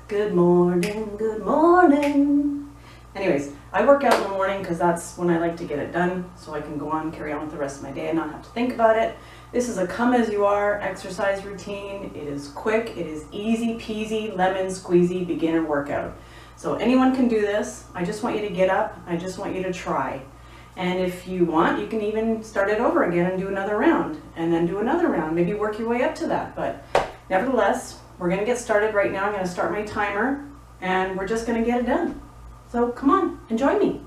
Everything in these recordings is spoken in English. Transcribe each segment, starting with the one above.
Good morning, good morning. Anyways, I work out in the morning because that's when I like to get it done so I can go on, carry on with the rest of my day and not have to think about it. This is a come as you are exercise routine. It is quick, it is easy peasy, lemon squeezy beginner workout. So anyone can do this. I just want you to get up. I just want you to try. And if you want, you can even start it over again and do another round and then do another round. Maybe work your way up to that. But nevertheless, we're going to get started right now. I'm going to start my timer and we're just going to get it done. So come on, enjoy me.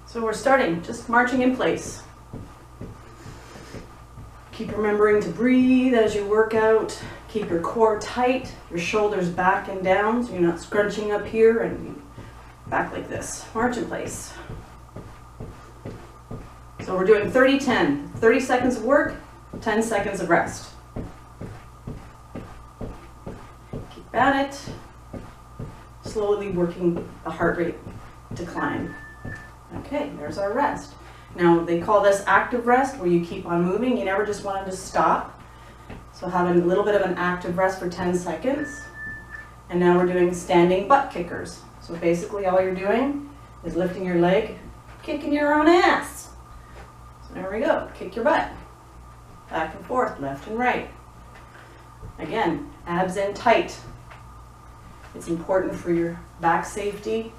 So we're starting, just marching in place. Keep remembering to breathe as you work out. Keep your core tight, your shoulders back and down so you're not scrunching up here and back like this. March in place. So we're doing 30-10, 30 seconds of work, 10 seconds of rest. Keep at it, slowly working the heart rate to climb. Okay, there's our rest. Now they call this active rest where you keep on moving. You never just want to stop. So having a little bit of an active rest for 10 seconds. And now we're doing standing butt kickers. So basically all you're doing is lifting your leg, kicking your own ass. So there we go, kick your butt. Back and forth, left and right. Again, abs in tight. It's important for your back safety.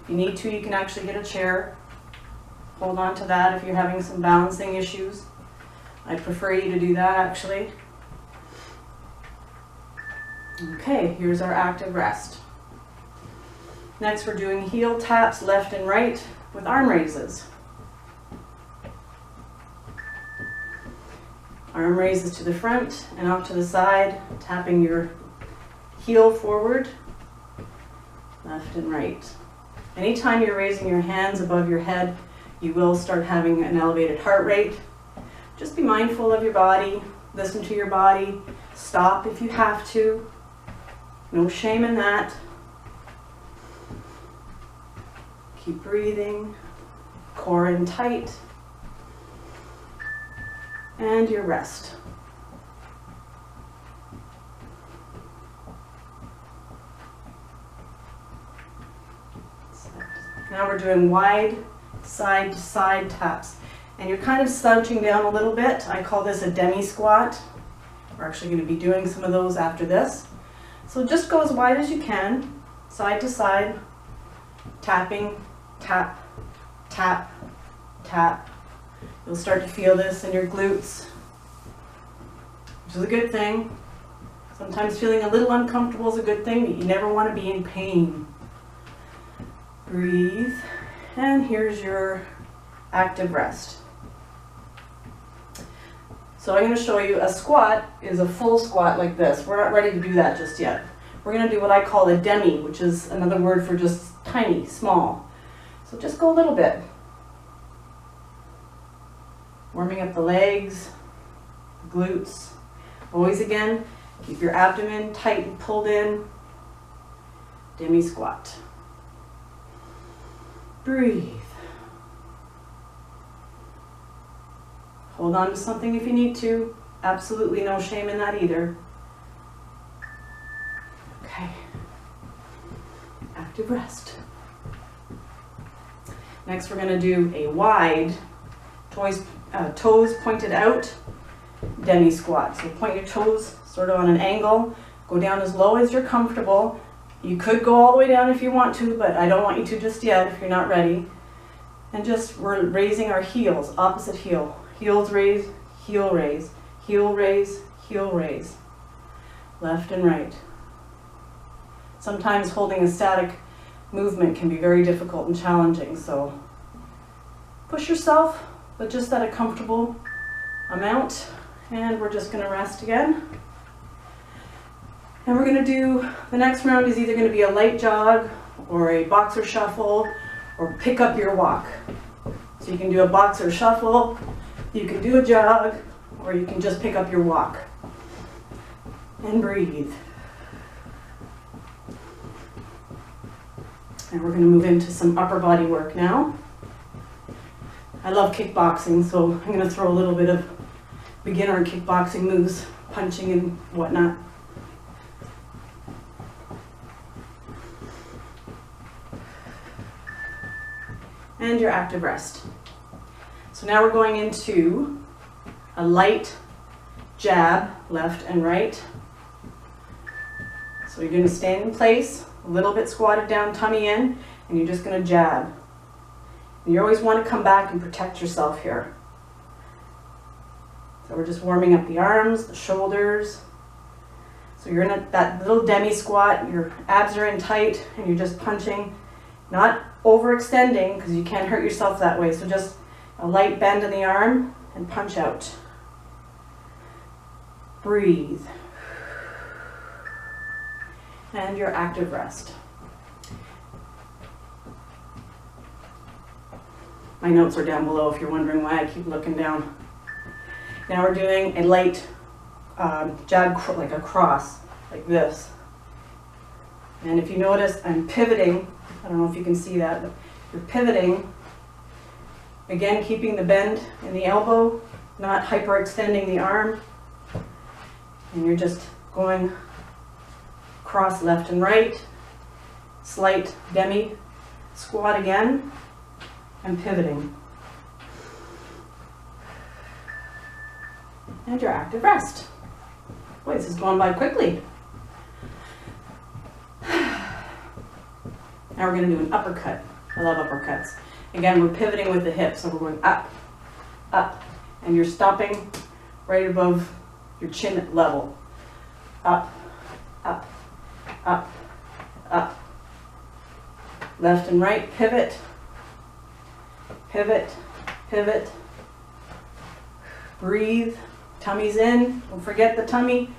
If you need to, you can actually get a chair. Hold on to that if you're having some balancing issues. I'd prefer you to do that actually. Okay, here's our active rest. Next we're doing heel taps left and right with arm raises. Arm raises to the front and off to the side, tapping your heel forward, left and right. Anytime you're raising your hands above your head, you will start having an elevated heart rate. Just be mindful of your body, listen to your body, stop if you have to. No shame in that. Keep breathing, core in tight, and your rest. Now we're doing wide side to side taps. And you're kind of slouching down a little bit. I call this a demi squat. We're actually going to be doing some of those after this. So just go as wide as you can, side to side, tapping, tap, tap, tap. You'll start to feel this in your glutes, which is a good thing. Sometimes feeling a little uncomfortable is a good thing, but you never want to be in pain. Breathe, and here's your active rest. So I'm going to show you a squat is a full squat like this. We're not ready to do that just yet. We're going to do what I call a demi, which is another word for just tiny, small. So just go a little bit. Warming up the legs, the glutes. Always again, keep your abdomen tight and pulled in. Demi squat. Breathe. Hold on to something if you need to. Absolutely no shame in that either. Okay. Active rest. Next we're going to do a wide, toes pointed out, demi squat. So point your toes sort of on an angle. Go down as low as you're comfortable. You could go all the way down if you want to, but I don't want you to just yet if you're not ready. And just we're raising our heels, opposite heel. Heels raise, heel raise, heel raise, heel raise. Left and right. Sometimes holding a static movement can be very difficult and challenging, so push yourself, but just at a comfortable amount. And we're just going to rest again. And we're going to do, the next round is either going to be a light jog or a boxer shuffle or pick up your walk. So you can do a boxer shuffle, you can do a jog, or you can just pick up your walk. And breathe. And we're going to move into some upper body work now. I love kickboxing, so I'm going to throw a little bit of beginner kickboxing moves, punching and whatnot. And your active rest. So now we're going into a light jab, left and right. So you're going to stand in place, a little bit squatted down, tummy in, and you're just going to jab. And you always want to come back and protect yourself here. So we're just warming up the arms, the shoulders. So you're in that little demi squat, your abs are in tight, and you're just punching, not overextending because you can't hurt yourself that way. So just a light bend in the arm and punch out. Breathe. And your active rest. My notes are down below if you're wondering why I keep looking down. Now we're doing a light jab, like a cross, like this. And if you notice, I'm pivoting. I don't know if you can see that, but you're pivoting. Again, keeping the bend in the elbow, not hyperextending the arm. And you're just going cross left and right, slight demi squat again, and pivoting. And your active rest. Boy, this is going by quickly. Now we're going to do an uppercut. I love uppercuts. Again, we're pivoting with the hips, so we're going up, up, and you're stopping right above your chin level. Up, up, up, up. Left and right, pivot, pivot, pivot. Breathe, tummy's in, don't forget the tummy.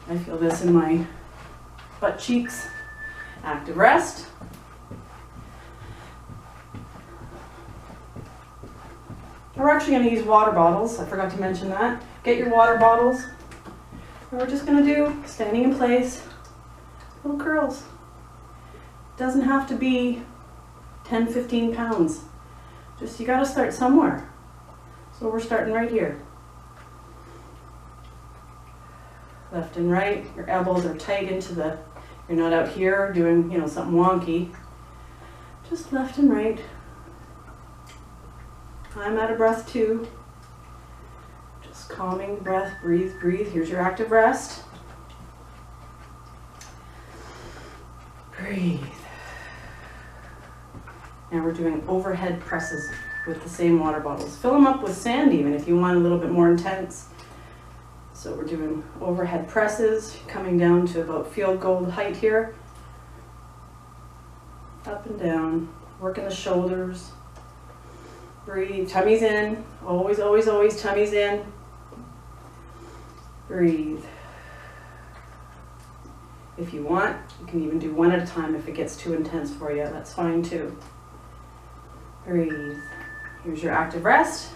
I feel this in my butt cheeks. Active rest. We're actually going to use water bottles. I forgot to mention that. Get your water bottles. And we're just going to do standing in place, little curls. Doesn't have to be 10, 15 pounds. Just you got to start somewhere. So we're starting right here. Left and right. Your elbows are tight into the, you're not out here doing, something wonky. Just left and right. I'm out of breath too. Just calming the breath, breathe, breathe. Here's your active rest. Breathe. Now we're doing overhead presses with the same water bottles. Fill them up with sand even if you want a little bit more intense. So we're doing overhead presses, coming down to about field goal height here. Up and down, working the shoulders. Breathe, tummy's in, always, always, always tummy's in. Breathe. If you want, you can even do one at a time if it gets too intense for you, that's fine too. Breathe. Here's your active rest.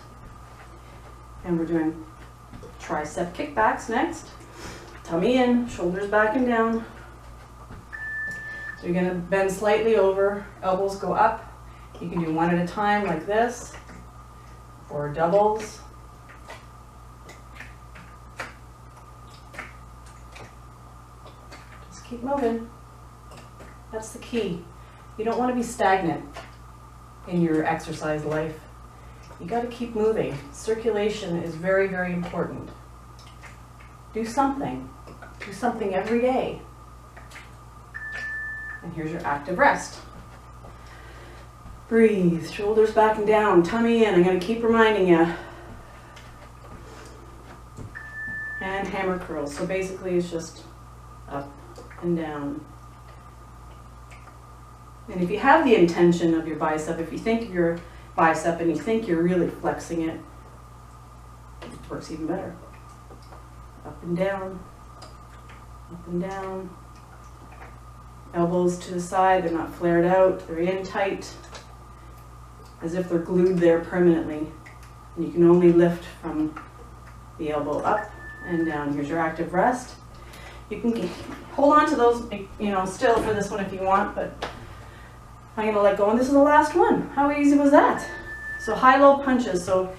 And we're doing tricep kickbacks next. Tummy in, shoulders back and down. So you're going to bend slightly over, elbows go up. You can do one at a time like this, or doubles. Just keep moving. That's the key. You don't want to be stagnant in your exercise life. You got to keep moving. Circulation is very, very important. Do something. Do something every day. And here's your active rest. Breathe, shoulders back and down, tummy in. I'm going to keep reminding you. And hammer curls. So basically it's just up and down. And if you have the intention of your bicep, if you think of your bicep and you think you're really flexing it, it works even better. Up and down, up and down. Elbows to the side, they're not flared out, they're in tight, as if they're glued there permanently. And you can only lift from the elbow up and down. Here's your active rest. You can hold on to those, still for this one if you want, but I'm gonna let go, and this is the last one. How easy was that? So high-low punches. So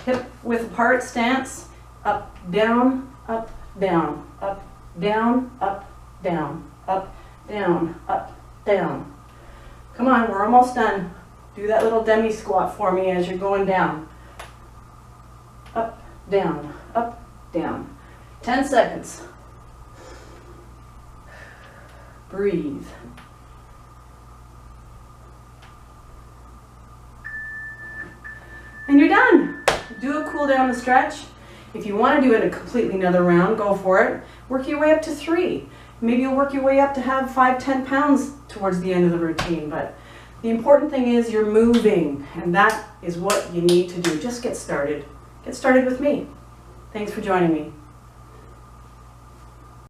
hip width apart stance, up, down, up, down, up, down, up, down, up, down, up, down. Come on, we're almost done. Do that little demi squat for me as you're going down. Up, down, up, down. 10 seconds. Breathe. And you're done. Do a cool down and stretch. If you want to do it a completely another round, go for it. Work your way up to 3. Maybe you'll work your way up to have 5-10 pounds towards the end of the routine. But the important thing is you're moving, and that is what you need to do. Just get started. Get started with me. Thanks for joining me.